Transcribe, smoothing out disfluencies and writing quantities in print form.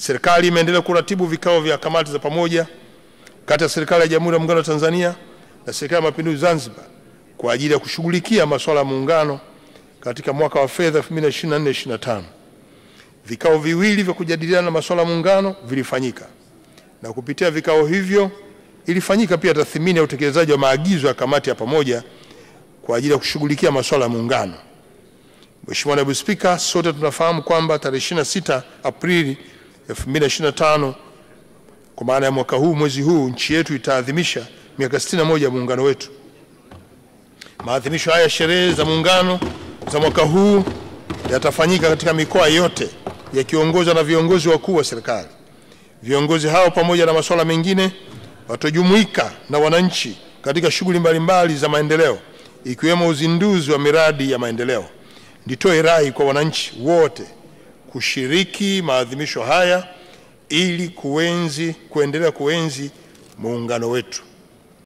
Serikali imeendelea kuratibu vikao vya kamati za pamoja kati ya serikali ya Jamhuri ya Muungano wa Tanzania na serikali ya Mapinduzi Zanzibar kwa ajili ya kushughulikia masuala ya muungano katika mwaka wa fedha 2024/25. Vikao viwili vya kujadiliana masuala ya muungano vilifanyika, na kupitia vikao hivyo ilifanyika pia tathmini ya utekelezaji wa maagizo ya kamati ya pamoja kwa ajili ya kushughulikia masuala ya muungano. Mheshimiwa Naibu Spika, sote tunafahamu kwamba tarehe 26 Aprili 2025 kwa maana ya mwaka huu, mwezi huu, nchi yetu itaadhimisha miaka 61 ya muungano wetu. Maadhimisho haya, sherehe za muungano za mwaka huu, yatafanyika katika mikoa yote yakiongozwa na viongozi wakuu wa serikali. Viongozi hao pamoja na masuala mengine watajumuika na wananchi katika shughuli mbalimbali za maendeleo ikiwemo uzinduzi wa miradi ya maendeleo. Nitoe rai kwa wananchi wote kushiriki maadhimisho haya ili kuendelea kuenzi muungano wetu.